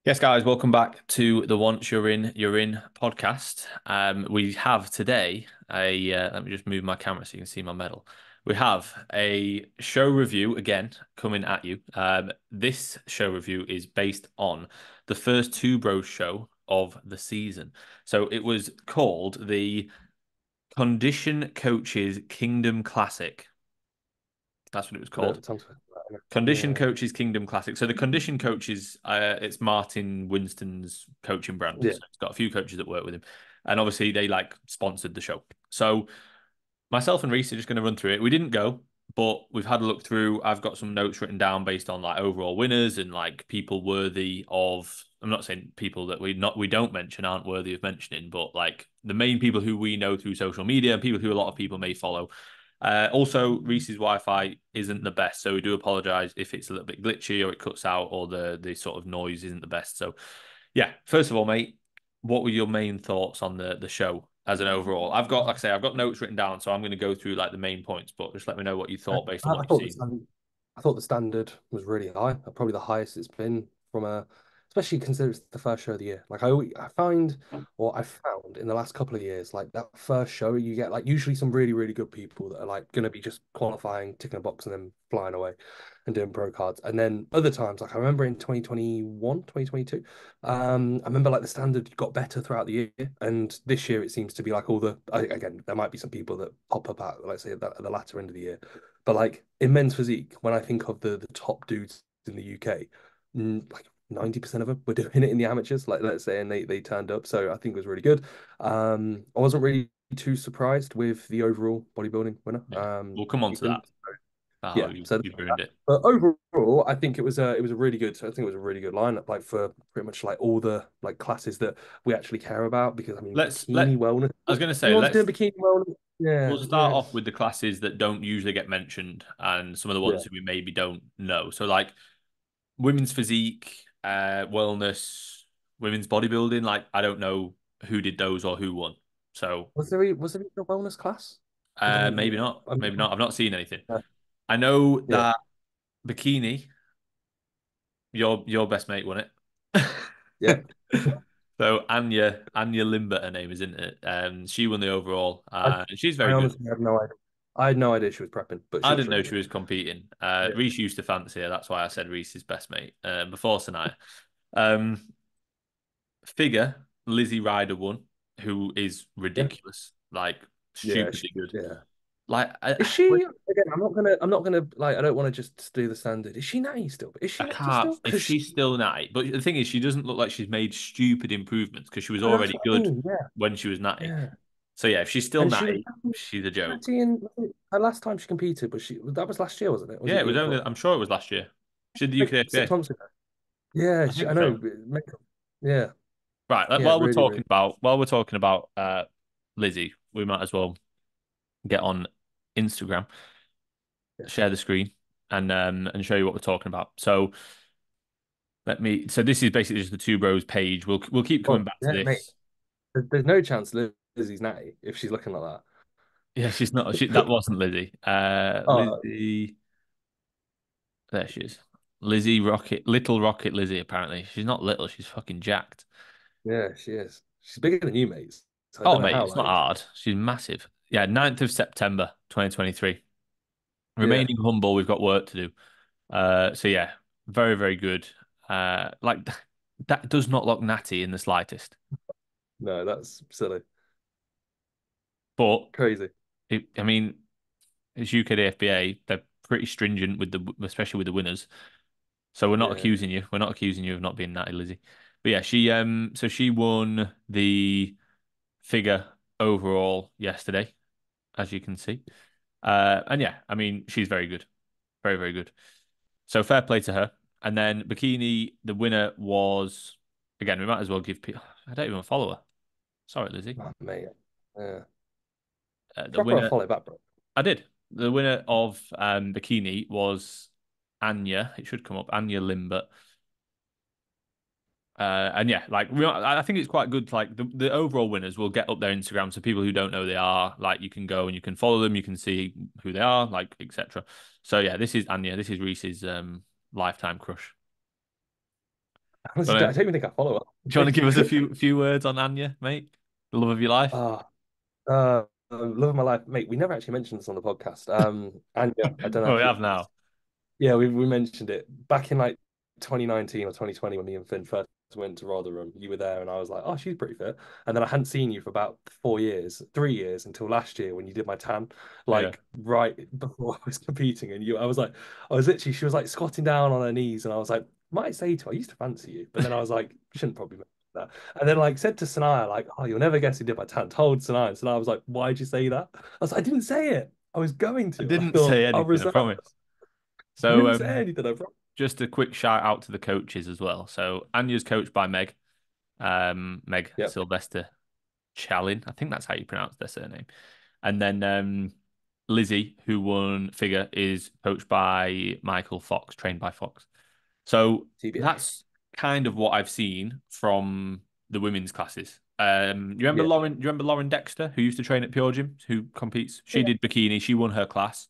Yes, guys, welcome back to the Once You're In podcast. We have today let me just move my camera so you can see my medal. We have a show review again coming at you. This show review is based on the first Two Bros show of the season. So it was called the Condition Coaches Kingdom Classic. That's what it was Bit of called. a tongue twister. Condition Yeah, Coaches Kingdom Classic. So the Condition Coaches, it's Martin Winston's coaching brand. yeah. So it's got a few coaches that work with him, and obviously they like sponsored the show. So myself and Reese are just going to run through it. We didn't go, but we've had a look through. I've got some notes written down based on like overall winners and like people worthy of. I'm not saying people that we don't mention aren't worthy of mentioning, but like the main people who we know through social media and people who a lot of people may follow. Also, Reese's Wi-Fi isn't the best, so we do apologise if it's a little bit glitchy or it cuts out or the sort of noise isn't the best. So, yeah, first of all, mate, what were your main thoughts on the show as an overall? I've got, like I say, I've got notes written down, so I'm going to go through like the main points, but just let me know what you I, thought based on what I you've thought the seen. standard, I thought the standard was really high, probably the highest it's been from especially considering it's the first show of the year. I find, or I found in the last couple of years, like that first show, you get like usually some really, really good people that are like going to be just qualifying, ticking a box, and then flying away and doing pro cards. And then other times, like I remember in 2021, 2022, I remember like the standard got better throughout the year, and this year it seems to be like again, there might be some people that pop up at, let's say, at the latter end of the year. But like in men's physique, when I think of the top dudes in the UK, like 90% of them were doing it in the amateurs, like let's say, and they turned up. So I think it was really good. I wasn't really too surprised with the overall bodybuilding winner. Yeah, we'll come on to that. Ethan. Oh, Yeah. you So you've ruined it. but overall, I think it was a really good. I think it was a really good lineup, like for pretty much like all the like classes that we actually care about. Because I mean, Let's let. bikini wellness. I was going to say Anyone's let's doing bikini wellness? we'll Yeah, start yeah, off with the classes that don't usually get mentioned and some of the yeah. ones who we maybe don't know. So like women's physique, wellness, women's bodybuilding. Like I don't know who did those or who won. So Was there a wellness class? I don't. maybe not. I'm, Maybe not. I've not seen anything. I know yeah, that bikini, your best mate won it. yeah. So Anya Limbert, her name is, isn't it? She won the overall, I, and she's I very good. honestly have no idea. I had no idea she was prepping, but I she was didn't know really she good. was competing. Yeah, Reese used to fancy her. That's why I said Reese's best mate before Sanaya. Um, Figure, Lizzie Ryder won, who is yeah, ridiculous, like yeah, stupidly good. yeah. Like Is she again? I'm not gonna like. I don't want to just do the standard. Is she natty still? Is I she natty can't still? if Because she's still natty. But the thing is, she doesn't look like she's made stupid improvements because she was that's already what I good mean. Yeah, when she was natty. yeah. So yeah, if she's still And she was natty, she's a joke. natty in her last time she competed, but she that was last year, wasn't it? Or was Yeah, it it the year was only. before? I'm sure it was last year. She did the Like UKFBA. 6 months ago. Yeah, I I think know. so. Yeah, Right. yeah. Really, really. While we're talking about Lizzie, we might as well get on Instagram, Yeah. share the screen, and show you what we're talking about. So let me. So this is basically just the Two Bros page. We'll keep coming Oh, back to yeah, mate. this. There's no chance Lizzie's natty if she's looking like Yeah, she's not. That that. wasn't Lizzie. Oh, Lizzie. There she is. Lizzie Rocket, Little Rocket Lizzie. Apparently, she's not little. She's fucking jacked. yeah, she is. She's bigger than you, mate. So I Oh, don't know mate, how. it's not Like, hard. She's massive. Yeah, 9th of September, 2023. yeah, Remaining humble, we've got work to do. So yeah, very, very good. Like that does not look natty in the slightest. no, that's silly, But crazy. I mean, it's UKDFBA. They're pretty stringent with especially with the winners. So we're not Yeah, accusing you. We're not accusing you of not being natty, Lizzie. But yeah, so she won the figure overall yesterday, as you can see. And yeah, I mean, she's very good. Very, very good. So fair play to her. And then bikini, the winner was again. We might as well give. I don't even follow her. Sorry, Lizzie. oh, mate. Yeah, The drop her a winner, follow back, bro. I did. The winner of bikini was Anya. It should come up. Anya Limbert. And yeah, like I think it's quite good. Like the overall winners will get up their Instagram, so people who don't know who they are, like you can go and you can follow them, you can see who they are, like etc. So yeah, this is Anya. This is Reese's lifetime crush. Honestly, I Wanna, don't even think I follow do you want to give us a her. few words on Anya, mate? The love of your life? Ah, love of my life, mate. We never actually mentioned this on the podcast. And yeah, I don't know Well, if we you. have now. Yeah, we mentioned it back in like 2019 or 2020 when me and Finn first went to Rotherham. You were there, and I was like, "Oh, she's pretty fit." And then I hadn't seen you for about 4 years, 3 years until last year when you did my tan, Yeah. like right before I was competing. And I was like, I was literally, she was like squatting down on her knees, and I was like, might say to her, I used to fancy you, but then I was like, shouldn't probably mention that. And then like said to Sanaya, like, "Oh, you'll never guess who did my tan." Told Sanaya, and Sanaya was like, "Why'd you say that?" I was like, "I didn't say it. I was going I to." I didn't thought say I'll anything, I reserve. promise. I So, didn't say anything. I promise. just a quick shout out to the coaches as well. So, Anya's coached by Meg, Meg Yep. Sylvester Chalin. I think that's how you pronounce their surname. And then Lizzie, who won figure, is coached by Michael Fox, trained by Fox. So TBS. that's kind of what I've seen from the women's classes. You remember Yeah. Lauren? Do you remember Lauren Dexter, who used to train at Pure Gym, who competes? She Yeah. did bikini. She won her class,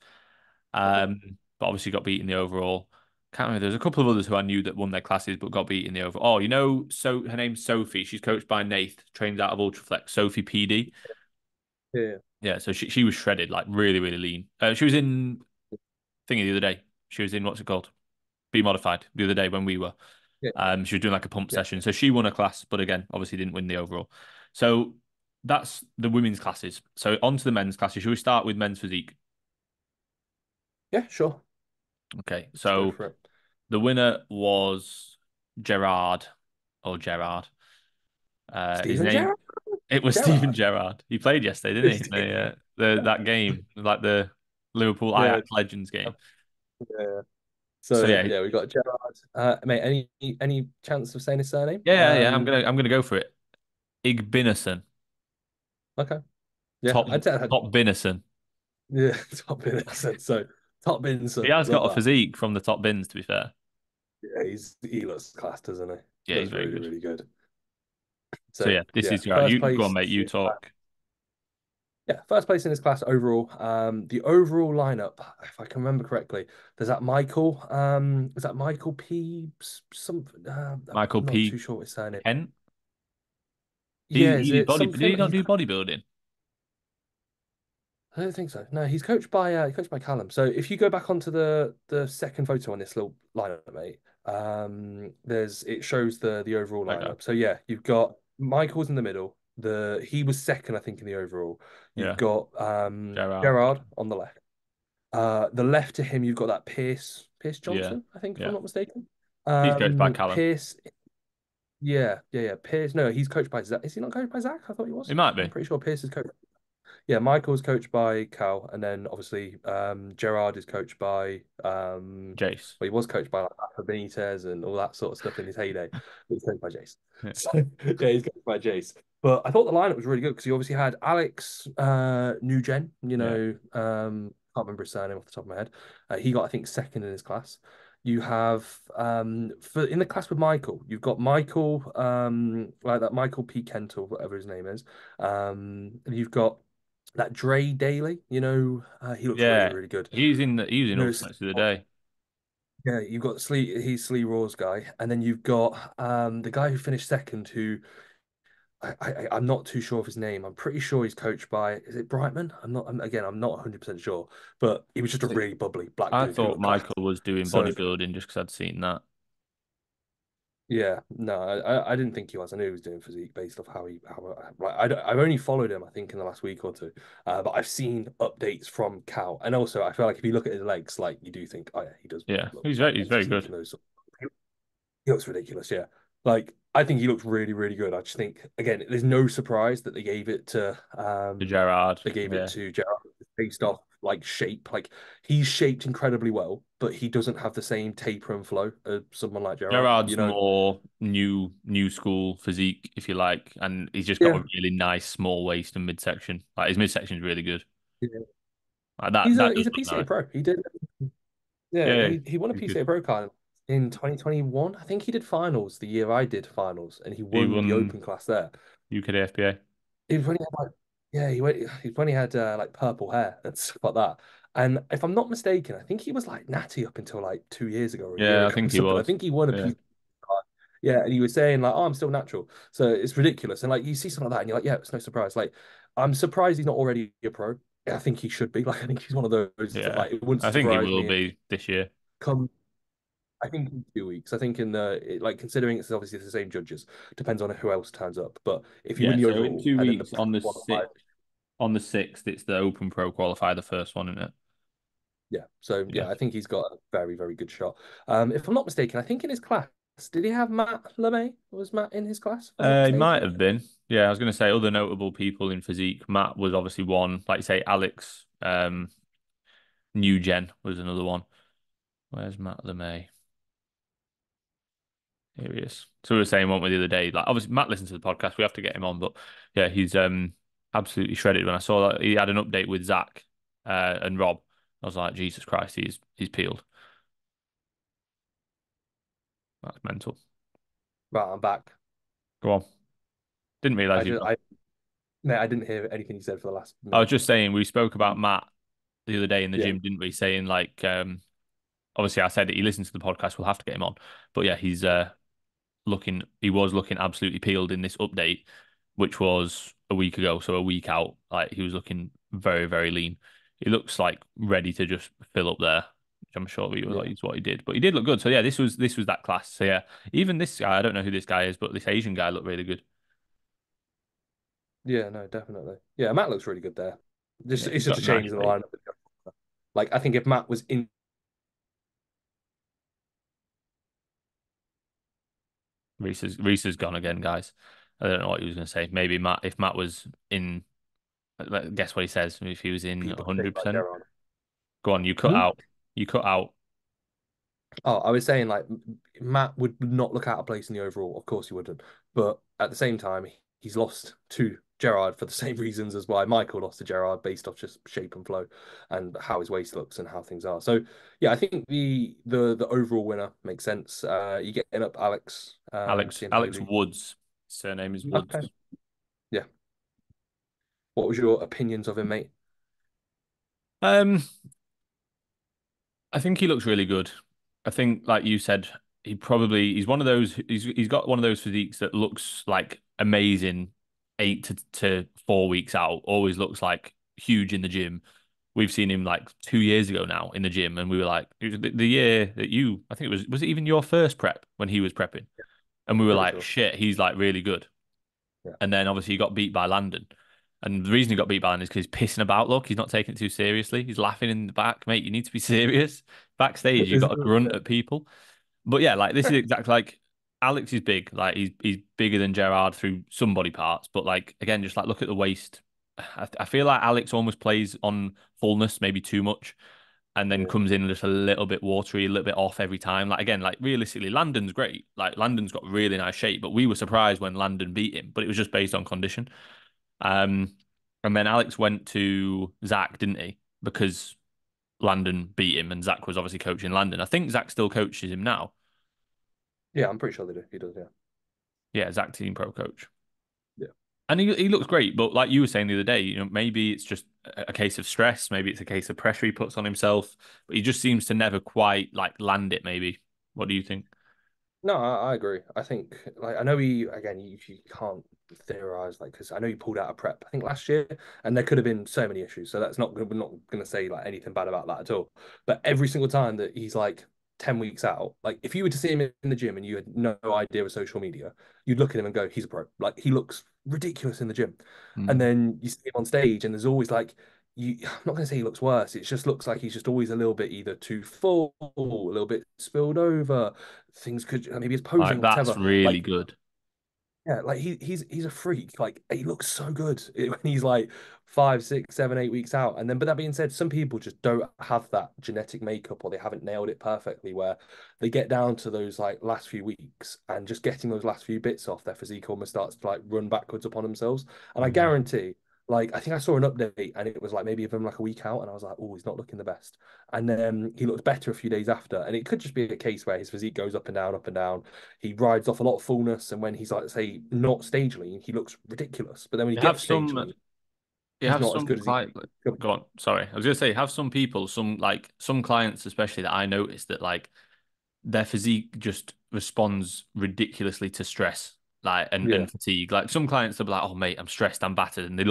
Okay. but obviously got beat in the overall. Can't remember. There's a couple of others who I knew that won their classes, but got beat in the overall. Oh, you know, so her name's Sophie. She's coached by Nath, trains out of Ultraflex. Sophie PD. Yeah. Yeah, so she was shredded, like really really lean. She was in thingy the other day. She was in what's it called? Be modified the other day when we were. Yeah. She was doing like a pump Yeah. session. So she won a class, but again, obviously didn't win the overall. So that's the women's classes. So on to the men's classes. Should we start with men's physique? Yeah. Sure. Okay. Let's go So for it. the winner was Gerard or Gerard. His Steven name Gerrard. it was Stephen Gerrard. Gerrard. He played yesterday, didn't he? The that game, like the Liverpool Yeah. Ajax Legends game. Yeah. So So yeah, yeah, we got Gerard. Mate, any chance of saying his surname? yeah. I'm gonna go for it. Igbinison, Okay. Yeah, top I'd say that. top Binison. Yeah, top Vincent. So top He Vincent. has Love got a that. physique from the top bins, to be fair. Yeah, he looks class, doesn't he? Yeah, he's Looks very really, good. really good. So So yeah, this yeah, is right. first You go on, place. mate. You talk. Yeah, first place in his class overall. The overall lineup, if I can remember correctly, there's that Michael. Is that Michael P? Some. Michael I'm not too P. sure what his surname. Kent. Yeah, He is did it body. Did something? he not do bodybuilding? I don't think so. No, he's coached by Callum. So if you go back onto the second photo on this little lineup, mate, there's it shows the overall Okay. lineup. So yeah, you've got Michael's in the middle. He was second, I think, in the overall. You've Yeah. got Gerard. Gerard on the left. The left to him, you've got that Pierce Yeah. Johnson, I think, if I'm Yeah. not mistaken. He's coached by Callum. Pierce, yeah. Pierce, no, he's coached by Zach. Is he not coached by Zach? I thought he It was. might I'm be. pretty sure Pierce is coached. Yeah, Michael's coached by Cal, and then obviously Gerard is coached by Jace. well, he was coached by like Rafa Benitez and all that sort of stuff in his heyday. But he's coached by Jace. Yeah. So yeah, he's coached by Jace. But I thought the lineup was really good because he obviously had Alex Nugent, Yeah. can't remember his surname off the top of my head. He got, I think, second in his class. You have for in the class with Michael, you've got Michael, like that Michael P. Kent or whatever his name is. You've got that Dre Daly, he looks really, Yeah. really good. He was in You know, Ultimates the other day. yeah, you've got he's Slee Raw's guy, and then you've got the guy who finished second, who I'm not too sure of his name. I'm pretty sure he's coached by, is it Brightman? I'm not 100% sure, but he was just a really bubbly black I dude who thought looked class. Michael was doing So bodybuilding just because I'd seen that. yeah, no, I didn't think he was. I knew he was doing physique based off how like I've only followed him I think in the last week or two, but I've seen updates from Cal, and also I feel like if you look at his legs, like you do think, oh yeah, he does Yeah. look He's meant very physique good. and those. He looks ridiculous, yeah. Like I think he looks really, really good. I just think again, there's no surprise that The Gerard. they gave it Yeah. to Gerard based off like shape. Like he's shaped incredibly well, but he doesn't have the same taper and flow as someone like Gerard. Gerard's more new school physique, if you like, and he's just got Yeah, a really nice small waist and midsection. Like his midsection is really good. yeah. Like that He's does a look PCA nice. pro. He did, yeah. Yeah, He won a he's good. PCA pro card in 2021. I think he did finals the year I did finals, and he He won the won open class there. UKDFBA. He was when he had like, yeah, he when he had like purple hair and stuff like that. And if I'm not mistaken, I think he was like natty up until like 2 years ago or a year Yeah, I ago or think he something. I was. think he won a Yeah. piece. Yeah, and he was saying like, "Oh, I'm still natural," so it's ridiculous. And like you see something like that, and you're like, "Yeah, it's no surprise." Like I'm surprised he's not already a pro. I think he should be. Like I think he's one of those that Yeah, like it wouldn't I think he surprise will me. And be this year. come, I think in 2 weeks. I think in like considering it's obviously the same judges, depends on who else turns up. But if you win Yeah, the so in overall two and then the weeks pro on the qualifier, sixth, it's the Open Pro qualifier, the first one, isn't it? yeah. So Yeah. yeah, I think he's got a very very good shot. If I'm not mistaken, I think in his class did he have Matt Lemay? Was Matt in his class? If I'm not He might mistaken. have been. Yeah, I was going to say other notable people in physique. Matt was obviously one. Like you say, Alex, New Gen was another one. Where's Matt LeMay? Here he is. So we were saying one with the other day. Like obviously Matt listens to the podcast. We have to get him on, but yeah, he's absolutely shredded. When I saw that he had an update with Zach and Rob, I was like, Jesus Christ, he's peeled. That's mental. Right, I'm back. Go on. Didn't realize I you'd just gone. I no, I didn't hear anything you said for the last I was minute. just saying we spoke about Matt the other day in the Yeah, gym, didn't we? Saying like obviously I said that he listens to the podcast, we'll have to get him on. But yeah, he was looking absolutely peeled in this update, which was a week ago, so a week out. Like he was looking very, very lean. He looks like ready to just fill up there, which I'm sure he was yeah, like, what he did. But he did look good. So yeah, this was that class. So yeah, even this guy, I don't know who this guy is, but this Asian guy looked really good. yeah. No, definitely. Yeah, Matt looks really good there. Just Yeah, he's it's just got a nice change in the shape. lineup. Like I think if Matt was in, Reese's gone again, guys. I don't know what he was going to say. Maybe Matt, if Matt was in, guess what he says. If he was in people shape like 100%. Gerard. Go on, you cut Hmm? out. You cut out. Oh, I was saying like Matt would not look out of place in the overall. Of course he wouldn't. But at the same time, he's lost to Gerard for the same reasons as why Michael lost to Gerard, based off just shape and flow and how his waist looks and how things are. So yeah, I think the overall winner makes sense. You getting up Alex, seeing how he Alex leads. Woods. Surname is Okay. Woods. Yeah. What was your opinions of him, mate? Um, I think he looks really good. I think, like you said, he's one of those. He's got one of those physiques that looks like amazing 8 to 4 weeks out. Always looks like huge in the gym. We've seen him like 2 years ago now in the gym, and we were like, it was the year that I think was it even your first prep when he was prepping, and we were Pretty like, sure. shit, he's like really good. Yeah. And then obviously he got beat by Landon. And the reason he got beat by Landon is because he's pissing about. Look, he's not taking it too seriously. He's laughing in the back, mate. You need to be serious. Backstage, you got to grunt at people. But yeah, like this is exactly like Alex is big. Like he's bigger than Gerard through some body parts. But like again, just like look at the waist. I feel like Alex almost plays on fullness, maybe too much, and then Yeah. comes in just a little bit watery, a little bit off every time. Like again, like realistically, Landon's great. Like Landon's got really nice shape, but we were surprised when Landon beat him. But it was just based on condition. Um, and then Alex went to Zach, didn't he? Because Landon beat him, and Zach was obviously coaching Landon. I think Zach still coaches him now. Yeah, I'm pretty sure they do. He does, yeah. Yeah, Zach team pro coach. Yeah. And he looks great, but like you were saying the other day, maybe it's just a case of stress, maybe it's a case of pressure he puts on himself, but he just seems to never quite like land it, maybe. What do you think? No, I agree. I think like I know he again you can't theorize like because I know he pulled out a prep I think last year and there could have been so many issues. So that's not we're not gonna say like anything bad about that at all. But every single time that he's like 10 weeks out, like if you were to see him in the gym and you had no idea of social media, you'd look at him and go, he's a pro. Like he looks ridiculous in the gym. And Mm. then you see him on stage and there's always like I'm not going to say he looks worse. It just looks like he's just always a little bit either too full, a little bit spilled over. Things could maybe he's posing Like or that's whatever. really Like good. yeah, like he's a freak. Like he looks so good when he's like 5, 6, 7, 8 weeks out. And then, but that being said, some people just don't have that genetic makeup or they haven't nailed it perfectly. Where they get down to those like last few weeks and just getting those last few bits off, their physique almost starts to like run backwards upon themselves. And I Mm. guarantee, like I think I saw an update and it was like maybe even like a week out, and I was like, oh, he's not looking the best. And then he looked better a few days after, and it could just be a case where his physique goes up and down, up and down. He rides off a lot of fullness, and when he's like say not stage lean, he looks ridiculous. But then when he You have gets stage some lean, you he's have not as some good as he client. could be. Go on. Sorry, I was gonna say you have some people, some clients especially that I noticed that like their physique just responds ridiculously to stress, like Yeah, and fatigue. Like some clients will be like, "Oh mate, I'm stressed, I'm battered," and they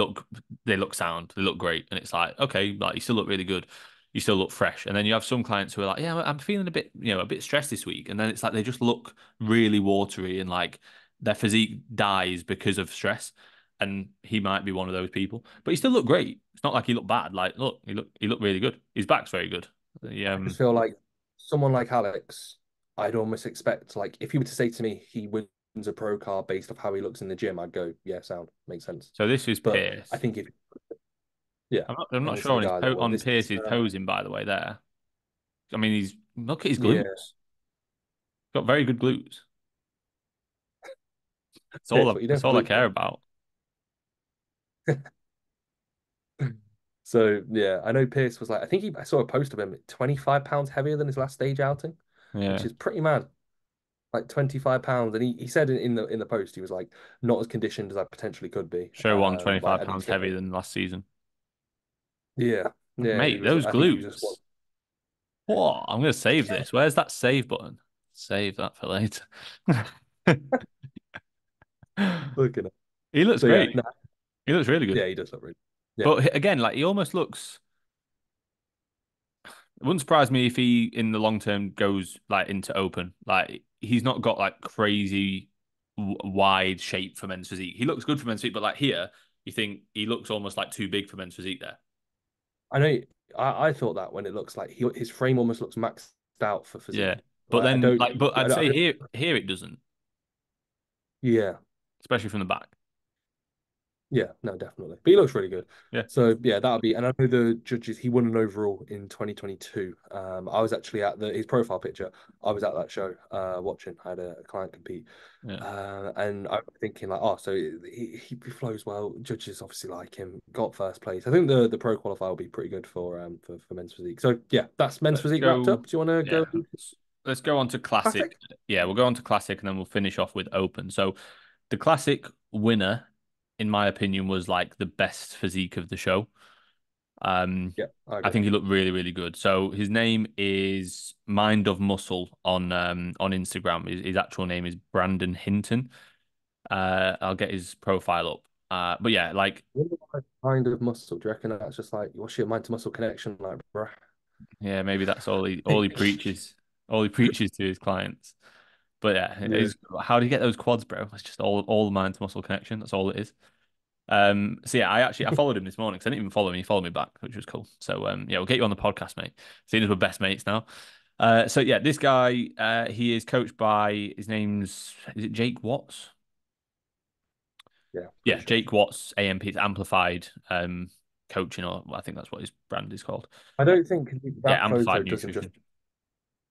look sound, they look great, and it's like, okay, like you still look really good, you still look fresh. And then you have some clients who are like, "Yeah, I'm feeling a bit, a bit stressed this week," and then it's like they just look really watery and like their physique dies because of stress. And he might be one of those people, but he still looked great. It's not like he looked bad. Like, look, he looked really good. His back's very good. I just feel like someone like Alex, I'd almost expect like if you were to say to me he wins a pro card based off how he looks in the gym, I'd go, yeah, sound makes sense. So this is But I Pierce. think if yeah, I'm not and this sure is a on guy that well, on this is Pierce's posing, by the way. There, I mean, he's look at his yeah, glutes. Got very good glutes. Pierce. What you doing That's for all I glute care training? about. So yeah, I know Pierce was like I think I saw a post of him 25 pounds heavier than his last stage outing, which Yeah, is pretty mad. Like 25 pounds, and he said in the post he was like not as conditioned as I potentially could be. show one But 25 I need pounds to get heavier than last season. yeah, yeah. He Mate, was. those I think he was just glutes. What? I'm gonna save this. Where's that save button? Save that for later. looking at. He looks So yeah, great. no, He looks really good. yeah, he does look really. Yeah, But again, like he almost looks. It wouldn't surprise me if he, in the long term, goes like into open. Like he's not got like crazy wide shape for men's physique. He looks good for men's physique, but like here, you think he looks almost like too big for men's physique there. I know. I thought that when it looks like his frame almost looks maxed out for Yeah, physique. but Like I then don't. like, but I'd I say don't here it doesn't, yeah, especially from the back. yeah, no, definitely. But he looks really good. Yeah, So yeah, that'll be. And I know the judges. He won an overall in 2022. I was actually at the his profile picture. I was at that show watching. I had a client compete. yeah. And I'm thinking like, oh, so he flows well. Judges obviously like him. Got first place. I think the pro qualifier will be pretty good for men's physique. So yeah, that's men's Let's physique wrapped go. up. Do you want to Yeah, go let's go on to classic. classic? Yeah, we'll go on to classic, and then we'll finish off with open. So the classic winner, in my opinion, was like the best physique of the show. Um, Yeah, I I agree. think he looked really, really good. So his name is Mind of Muscle on Instagram. His actual name is Brandon Hinton. I'll get his profile up. But yeah, like What kind of muscle? Do you reckon that's just like what's your mind to muscle connection like, bruh? yeah, maybe that's all he preaches, all he preaches to his clients. But yeah, Yeah, how do you get those quads, bro? It's just all mind to muscle connection. That's all it is. So yeah, I followed him this morning because I didn't even follow him. He followed me back, which was cool. So yeah, we'll get you on the podcast, mate. Seeing as we're best mates now. So yeah, this guy, he is coached by his name's is it Jake Watts? yeah, Yeah, pretty sure. Jake Watts, AMP, it's Amplified Coaching, or I think that's what his brand is called. I don't think Yeah, that photo Amplified doesn't just Nutrition.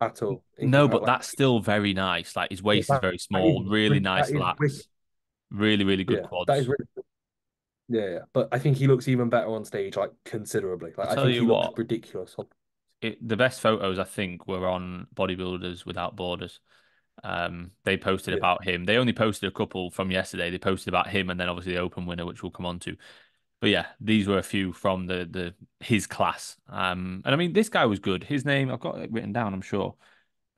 at all in No, comparison. but Like that's still very nice. Like his waist is that, very that is small, really that nice is wicked. lats, really, really good Yeah, that is quads. really yeah, yeah. But I think he looks even better on stage, like considerably. I Like I tell think you he looks what, ridiculous. the best photos I think were on Bodybuilders Without Borders. They posted Yeah, about him. They only posted a couple from yesterday. They posted about him and then obviously the open winner, which we'll come on to. But yeah, these were a few from the his class. And I mean, this guy was good. His name I've got it written down. I'm sure.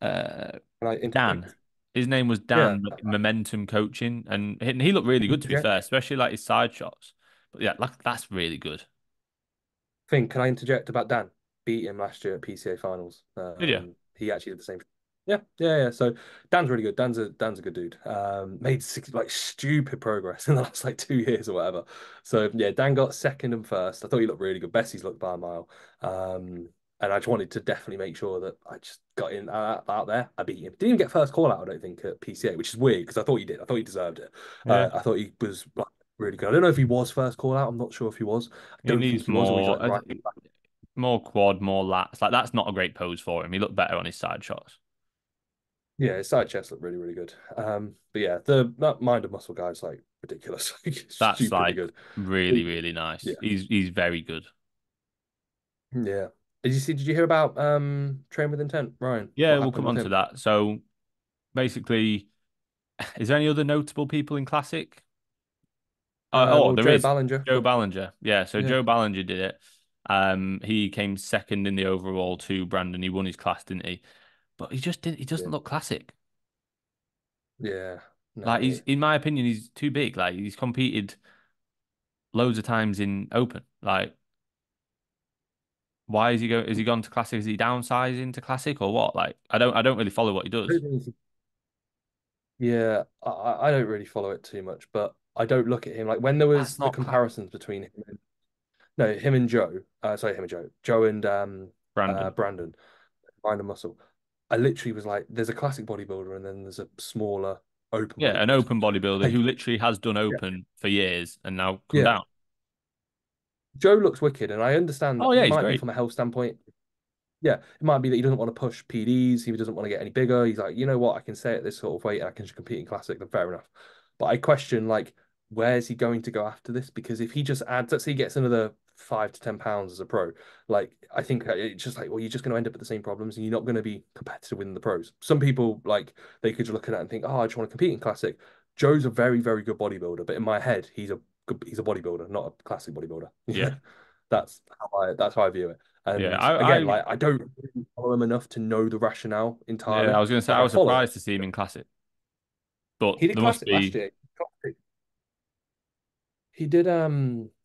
Uh, and I Dan. interject. His name was Yeah, Dan Momentum Coaching, and he looked really good to be interject. fair, especially like his side shots. But yeah, like that's really good. Thing, can I interject about Dan? Beat him last year at PCA finals. Did you? He actually did the same. Yeah, yeah, yeah. So Dan's really good. Dan's a good dude. Made like stupid progress in the last like 2 years or whatever. So yeah, Dan got second and first. I thought he looked really good. Bessie's looked by a mile. And I just wanted to definitely make sure that I just got in out there. I beat him. Didn't even get first call out, I don't think, at PCA, which is weird because I thought he did. I thought he deserved it. Yeah. I thought he was like, really good. I don't know if he was first call out. I'm not sure if he was. I He don't think needs he was, or he's more, like right. more quad, more lats. Like that's not a great pose for him. He looked better on his side shots. Yeah, his side chest looked really, really good. But yeah, the that mind of muscle guy is like ridiculous, like That's stupidly like good. really, really nice. Yeah, He's very good. yeah. Did you hear about Train with Intent, Ryan? Yeah, What we'll come happened with on to him? that. So basically, is there any other notable people in Classic? Well, There Joe is Ballinger Joe from Ballinger. Yeah, so yeah, Joe Ballinger did it. He came second in the overall to Brandon. He won his class, didn't he? but he just did. He Yeah. doesn't look classic. Yeah. Like No. he's, in my opinion, he's too big. Like he's competed loads of times in Open. Like why is he go? Is he gone to classic? Is he downsizing to classic or what? Like I don't really follow what he does. Yeah, I don't really follow it too much, but I don't look at him like when there That's was the not class. comparisons between him and no, him and Joe. Sorry, him and Joe. Joe and Brandon. Brandon, Brandon Muscle. I literally was like, there's a classic bodybuilder and then there's a smaller open Yeah, an bodybuilder. open bodybuilder who Like, literally has done yeah, Open for years and now come yeah. down. Joe looks wicked, and I understand Oh yeah, it he's might be great. from a health standpoint. Yeah, it might be that he doesn't want to push PDs. He doesn't want to get any bigger. He's like, you know what? I can stay at this sort of weight and I can just compete in classic. Then fair enough. But I question like, where's he going to go after this? Because if he just adds, let's say he gets another 5 to 10 pounds as a pro, like I think it's just like, well, you're just going to end up with the same problems, and you're not going to be competitive within the pros. Some people like they could just look at it and think, oh, I just want to compete in classic. Joe's a very, very good bodybuilder, but in my head, he's a bodybuilder, not a classic bodybuilder. Yeah, Yeah, that's how I view it. yeah. And I, again, I, like I don't really follow him enough to know the rationale yeah. entirely, I was gonna say but I I was follow it. surprised to see him in classic, but He did there must classic last be. year.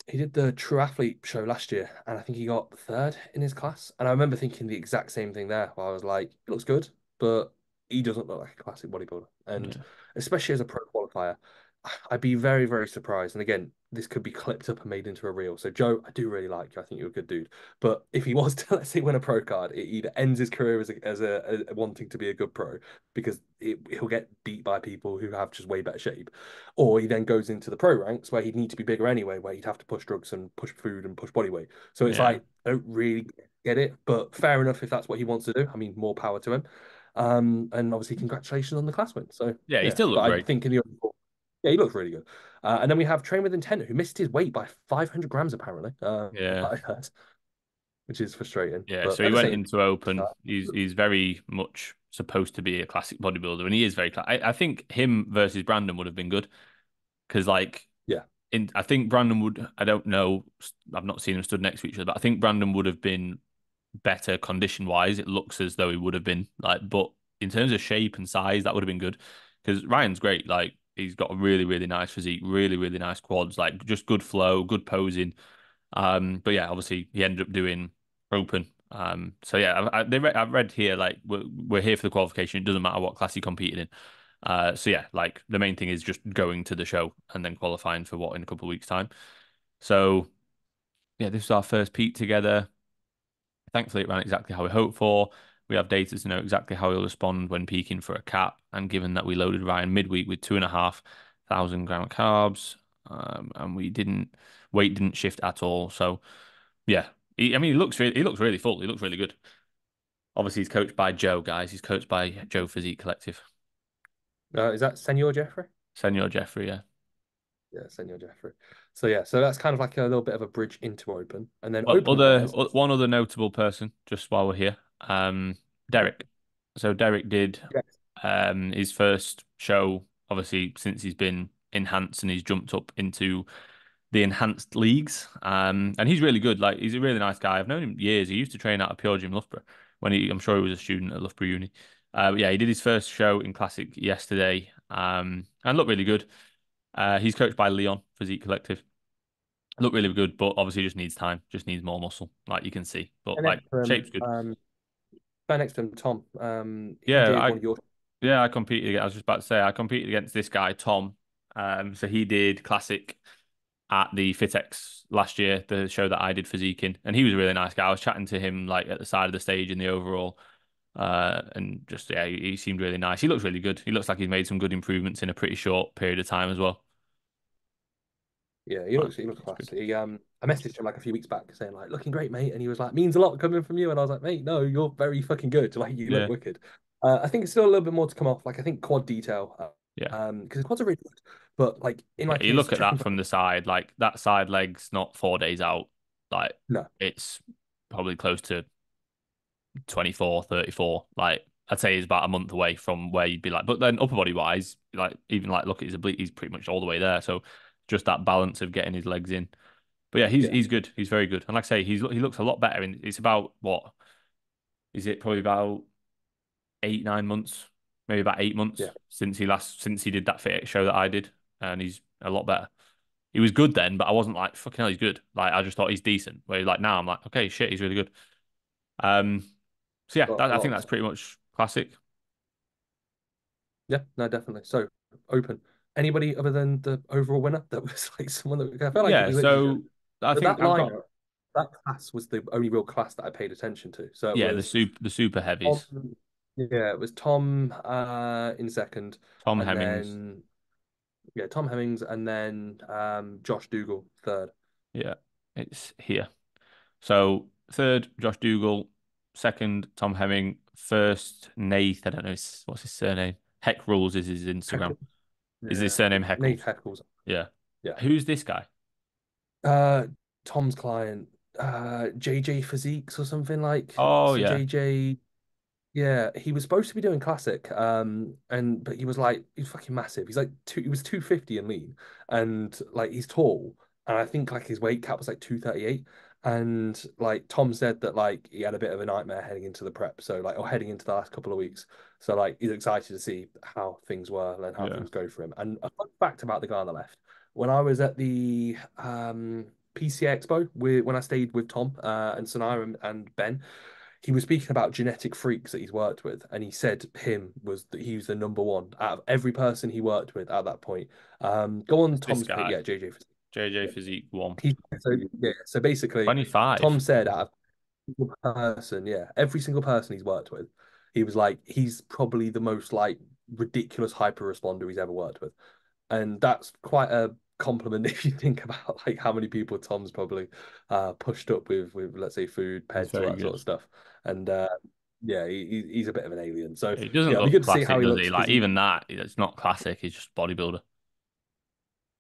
He did the True Athlete show last year, and I think he got third in his class. And I remember thinking the exact same thing there, where I was like, he looks good, but he doesn't look like a classic bodybuilder. And Yeah, especially as a pro qualifier, I'd be very, very surprised. And again, this could be clipped up and made into a reel. So Joe, I do really like you. I think you're a good dude. But if he was to, let's say, win a pro card, it either ends his career as a wanting to be a good pro because he'll get beat by people who have just way better shape, or he then goes into the pro ranks where he'd need to be bigger anyway, where he'd have to push drugs and push food and push body weight. So it's yeah, like I don't really get it, but fair enough if that's what he wants to do. I mean, more power to him. And obviously, congratulations on the class win. So yeah. He yeah, still but looked I great. think in the overall, yeah, he looks really good. And then we have Train with Intent, who missed his weight by 500 grams apparently. Yeah, I heard, which is frustrating. yeah. But So he at the went same into Open. time, He's very much supposed to be a classic bodybuilder, and he is very. I think him versus Brandon would have been good because like yeah, I think Brandon would. I don't know. I've not seen them stood next to each other, but I think Brandon would have been better condition wise. It looks as though he would have been like, but in terms of shape and size, that would have been good because Ryan's great. Like he's got a really really nice physique, really really nice quads, like just good flow, good posing. But yeah, obviously he ended up doing Open. So yeah, I've read here like we're here for the qualification. It doesn't matter what class you competed in. So yeah, like the main thing is just going to the show and then qualifying for what in a couple of weeks' time. So yeah, this was our first peak together. Thankfully, it ran exactly how we hoped for. We have data to know exactly how he'll respond when peaking for a cap. And given that we loaded Ryan midweek with 2,500 gram of carbs, and we didn't weight didn't shift at all. So yeah, I mean, he looks really full. He looks really good. Obviously, he's coached by Joe, guys. He's coached by Joe Physique Collective. is that Senor Jeffrey? Senor Jeffrey, yeah. Yeah, Senor Jeffrey. So yeah, so that's kind of like a little bit of a bridge into Open, and then Well, Open wise, one other notable person, just while we're here, Derek. So Derek did yeah, his first show, obviously, since he's been enhanced and he's jumped up into the enhanced leagues. And he's really good. Like he's a really nice guy. I've known him years. He used to train out of Pure Gym Loughborough when I'm sure he was a student at Loughborough Uni. But yeah, he did his first show in Classic yesterday, and looked really good. He's coached by Leon Physique Collective. Looked really good, but obviously just needs time, just needs more muscle, like you can see. But and like next to him, shape's good. next to him, Tom. He Yeah, did one of your. I competed. I was just about to say I competed against this guy Tom. So he did classic at the Fitex last year, the show that I did physique in, and he was a really nice guy. I was chatting to him like at the side of the stage in the overall, and just yeah, he seemed really nice. He looks really good. He looks like he's made some good improvements in a pretty short period of time as well. Yeah, he looks It's class. good. I messaged him like a few weeks back saying like looking great, mate, and he was like means a lot coming from you, and I was like, mate, no, you're very fucking good. Like you look Yeah, wicked. I think it's still a little bit more to come off. Like I think quad detail, yeah, because the quads are really good, but like in yeah. my You case, look at checking that for from the side, like that side leg's not 4 days out. Like no, it's probably close to 24, 34. Like I'd say he's about a month away from where you'd be like, but then upper body wise, like even like look at his oblique, he's pretty much all the way there. So just that balance of getting his legs in. But yeah, yeah, he's good. He's very good. And like I say, he looks a lot better. And it's about what is it? Probably about 8 9 months, maybe about 8 months Yeah. since he did that fit show that I did, and he's a lot better. He was good then, but I wasn't like fucking hell. He's good. Like I just thought he's decent. Where like now I'm like, okay, shit, he's really good. Um, so yeah, A I lot think of that's stuff. pretty much classic. Yeah, no, definitely. So open. Anybody other than the overall winner that was like someone that I felt like Yeah, we literally so I but that think I've got lineup, that class was the only real class that I paid attention to. So it yeah was the super heavies. Tom, yeah, it was Tom in second, Tom and Hemmings. then yeah, Tom Hemmings, and then Josh Dougal third. Yeah, it's here. So third, Josh Dougal. Second, Tom Hemming. First, Nath. I don't know what's his surname. Heck Rules is his Instagram. Heckle. Is his Yeah, surname Nate Heckles? Heckles. Yeah. Yeah. Who's this guy? Uh, Tom's client, JJ Physiques or something like Oh so yeah, JJ. Yeah, he was supposed to be doing classic, and but he was like he's fucking massive. He was 250 and lean, and like he's tall, and I think like his weight cap was like 238. And like Tom said that like he had a bit of a nightmare heading into the prep, so like or heading into the last couple of weeks. So like he's excited to see how things were and how yeah. things go for him. And a fun fact about the guy on the left, when I was at the PCA Expo when I stayed with Tom and Sanaya and Ben, he was speaking about genetic freaks that he's worked with, and he said him was that he was the number one out of every person he worked with at that point. Go on It's this Tom's pick, guy, yeah, JJ. JJ Physique one. He so yeah, so basically, 25. Tom said out of every person, yeah, every single person he's worked with, he was like he's probably the most like ridiculous hyper responder he's ever worked with, and that's quite a compliment if you think about like how many people Tom's probably pushed up with let's say food, He's peds, all very that sort good. of stuff. And yeah, he's a bit of an alien. So He doesn't yeah, it'll be look good to see how classic, he does looks he? because Like he even that, it's not classic. He's just bodybuilder.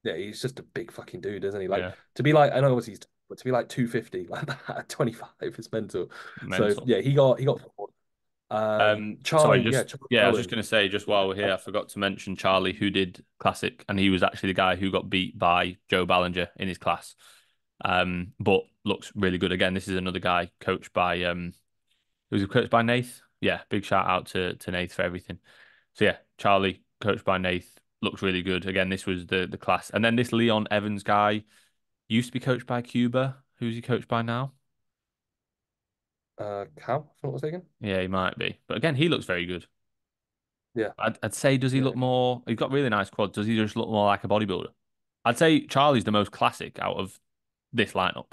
yeah, he's just a big fucking dude, isn't he? Like Yeah, to be like I know obviously he's but to be like 250 like that at 25 is mental. So mental. yeah, he got fourth. Sorry, Charlie, yeah, just Charlie yeah, I was just Owen. gonna say, just while we're here, I forgot to mention Charlie, who did classic, and he was actually the guy who got beat by Joe Ballinger in his class. But looks really good. Again, this is another guy coached by who's coached by Nath. Yeah, big shout out to Nath for everything. So yeah, Charlie, coached by Nath, looks really good. Again, this was the class. And then this Leon Evans guy used to be coached by Cuba. Who's he coached by now? Cal, if I'm not mistaken. Yeah, he might be. But again, he looks very good. Yeah, I'd say, does he yeah, look more? He's got really nice quads. Does he just look more like a bodybuilder? I'd say Charlie's the most classic out of this lineup.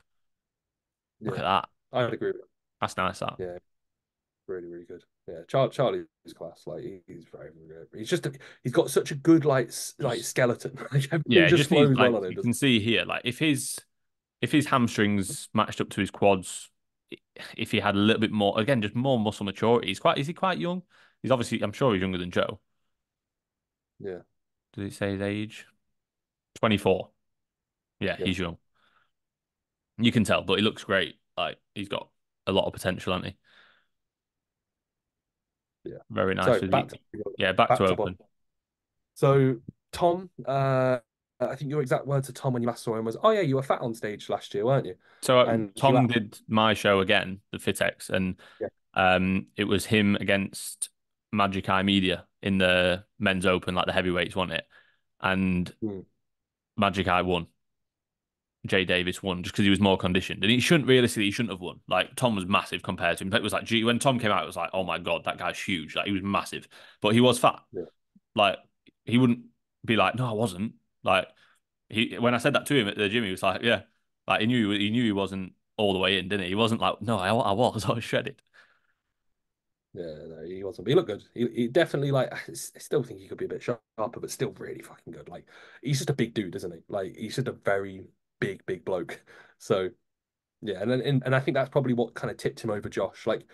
Look yeah. at that. I'd agree with That's nice. That. that. Yeah. Really, really good. Yeah, Charlie's class. Like he's very, very good. He's got such a good like Just skeleton. Like yeah, everything it just just needs flows well like on him, you doesn't can see here, like if his hamstrings matched up to his quads, if he had a little bit more, again, just more muscle maturity. Is he quite young? He's obviously, I'm sure he's younger than Joe. he? Yeah, Does it say his age? 24. Yeah, yeah, he's young. You can tell, but he looks great. Like he's got a lot of potential, hasn't he? yeah. Very nice So physique. Yeah, back to back to open. bottom. So Tom, I think your exact words to Tom when you last saw him was, "Oh yeah, you were fat on stage last year, weren't you?" So And you Tom laughed. did my show again, the Fitex, and Yeah. it was him against Magic Eye Media in the men's open, like the heavyweights, wasn't it? And Mm, Magic Eye won. Jay Davis won just because he was more conditioned, and he shouldn't have won. Like Tom was massive compared to him. It was like, gee, when Tom came out, it was like, oh my god, that guy's huge. Like he was massive, but he was fat. yeah, Like he wouldn't be like, no, I wasn't. Like he when I said that to him at the gym, he was like, yeah, like he knew he wasn't all the way in, didn't he? He wasn't like, no, I was, I was shredded. yeah. No, he wasn't. But he looked good. He definitely like. I still think he could be a bit sharper, but still really fucking good. Like he's just a big dude, isn't he? Like he's just a very big bloke. So. Yeah, and I think that's probably what kind of tipped him over Josh. Like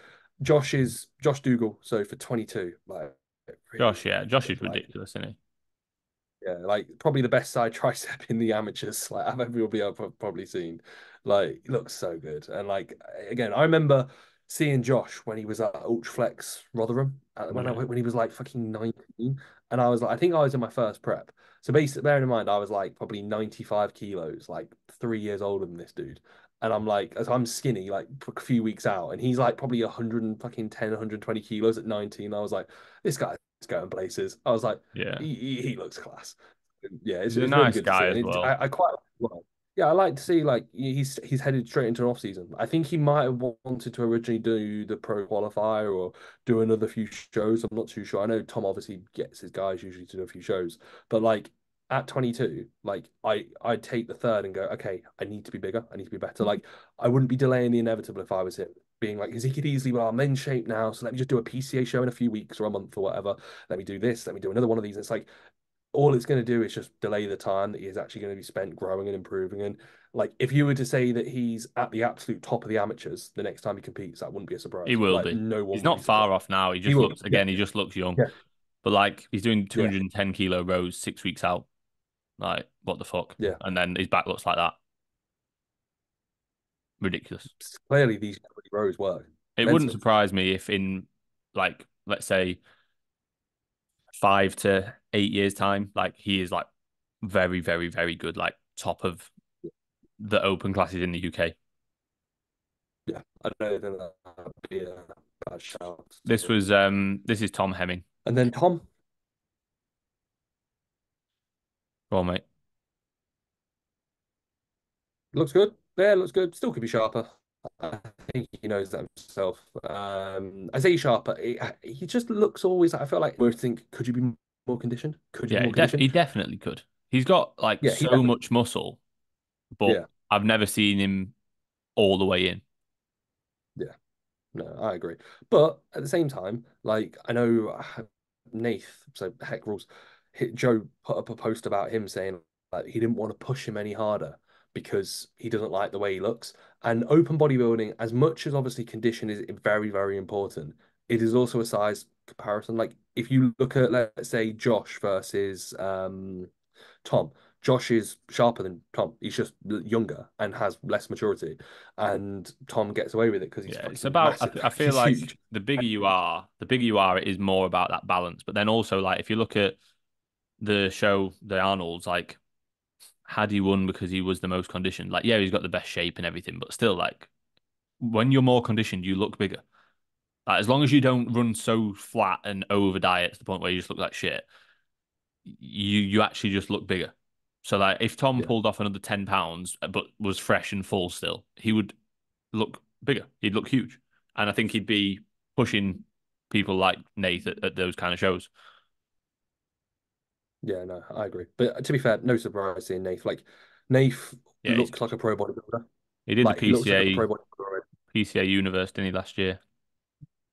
Josh is Josh Dougal, so for 22, like really, Josh, yeah, really Josh good. is Like ridiculous, isn't he? yeah, like probably the best side tricep in the amateurs. Like I've probably seen. Like he looks so good. And like again, I remember seeing Josh when he was at Ultraflex Rotherham Yeah, when he was like fucking 19, and I was like, I think I was in my first prep. So basically, bearing in mind, I was like probably 95 kilos, like 3 years older than this dude. and I'm like, as I'm skinny, like a few weeks out, and he's like probably 100 and fucking 10, 120 kilos at 19. I was like, this guy's going places. I was like, Yeah. he looks class. Yeah, He's a it's really nice good to see, guy and as well. I quite well. Yeah, I like to see like he's headed straight into an off season. I think he might have wanted to originally do the pro qualifier or do another few shows. I'm not too sure. I know Tom obviously gets his guys usually to do a few shows, but like at 22, like I'd take the third and go, okay, I need to be bigger. I need to be better. Like I wouldn't be delaying the inevitable if I was him. Being like, because he could easily, well, I'm in shape now, so let me just do a PCA show in a few weeks or a month or whatever. Let me do this. Let me do another one of these. And it's like all it's going to do is just delay the time that he's actually going to be spent growing and improving. And like, if you were to say that he's at the absolute top of the amateurs the next time he competes, that wouldn't be a He surprise. will Like, be. no He's one would not be surprised. far off now. He will. Yeah, He just looks young. yeah, But like he's doing yeah, 210 kilo rows 6 weeks out. Like, what the fuck? yeah. And then his back looks like that. Ridiculous. Clearly, these rows work. It wouldn't Mental. surprise me if in like let's say 5 to 8 years time, like he is like very, very, very good, like top of the open classes in the UK. Yeah, I don't think that would be a bad shout at all. This is Tom Hemming. And then Tom Go on, mate. looks good. Yeah, looks good. Still could be sharper. I think he knows that himself. I say sharper. He just looks always. I feel like we think, could you be more conditioned? Could you be Yeah, more conditioned? he definitely could. He's got like Yeah, he so definitely. much muscle, but Yeah, I've never seen him all the way in. yeah. No, I agree. But at the same time, like I know Nath, so Heck Rules, Joe put up a post about him saying like he didn't want to push him any harder because he doesn't like the way he looks. And open bodybuilding, as much as obviously condition is very, very important, it is also a size comparison. Like if you look at let's say Josh versus Tom. Josh is sharper than Tom. He's just younger and has less maturity. And Tom gets away with it because he's Yeah, it's fucking about. massive. I feel He's like huge. the bigger you are, it is more about that balance. But then also, like, if you look at the show, the Arnold's, like, had he won because he was the most conditioned? Like, yeah, he's got the best shape and everything, but still, like, when you're more conditioned, you look bigger. Like, as long as you don't run so flat and over diet to the point where you just look like shit, you actually just look bigger. So, like, if Tom Yeah. pulled off another 10 pounds but was fresh and full still, he would look bigger. He'd look huge, and I think he'd be pushing people like Nate at those kind of shows. Yeah, no, I agree. But to be fair, no surprise seeing Nath. Like Nath Yeah, looks like a pro bodybuilder. he did the Like he looks like a PCA pro bodybuilder. Universe, didn't he, last year?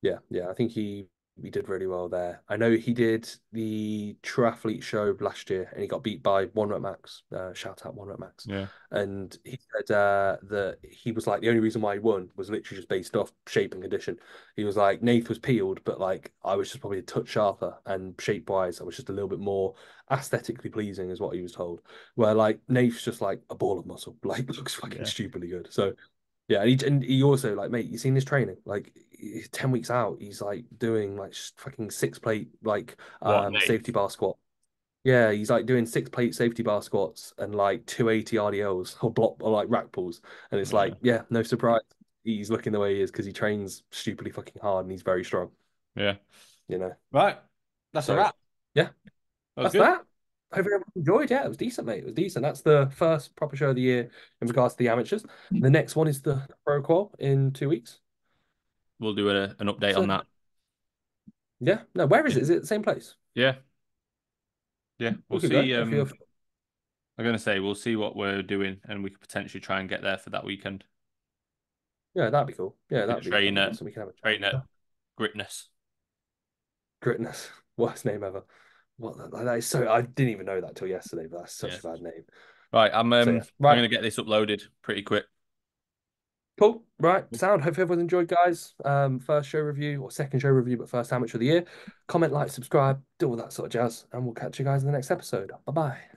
Yeah, yeah, I think he did really well there. I know he did the triathlete show last year, and he got beat by One Rep Max. Shout out One Rep Max. Yeah, And he said that he was like the only reason why he won was literally just based off shape and condition. He was like Nath was peeled, but like I was just probably a touch sharper, and shape wise, I was just a little bit more aesthetically pleasing, is what he was told. Where like Nath's just like a ball of muscle, like looks fucking yeah. stupidly good. So yeah, and he also like, mate, you seen his training? Like, 10 weeks out, he's like doing like fucking six plate like What Nate? safety bar squat. Yeah, he's like doing six plate safety bar squats and like 280 RDLs or block or like rack pulls, and it's Yeah, like, yeah, no surprise, he's looking the way he is because he trains stupidly fucking hard and he's very strong, yeah. you know. Right, that's a So wrap. yeah, That was that's good. that. Hope everyone enjoyed. Yeah, it was decent, mate. It was decent. That's the first proper show of the year in regards to the amateurs. The next one is the pro qual in 2 weeks. We'll do an update on So that. yeah. No, where is Yeah, it? Is it the same place? yeah, yeah. We'll We could go see. if you're. I'm gonna say we'll see what we're doing, and we could potentially try and get there for that weekend. Yeah, that'd be cool. Yeah, We could that'd be good. So we can have a chat. train at Gritness. Gritness. Worst name ever. What that is so I didn't even know that till yesterday, but that's Yeah. such a bad name. Right, So yeah. I'm Right. gonna get this uploaded pretty quick. Cool. Right. Sound. Hope everyone's enjoyed, guys. First show review or second show review, but first amateur of the year. Comment, like, subscribe, do all that sort of jazz, and we'll catch you guys in the next episode. Bye bye.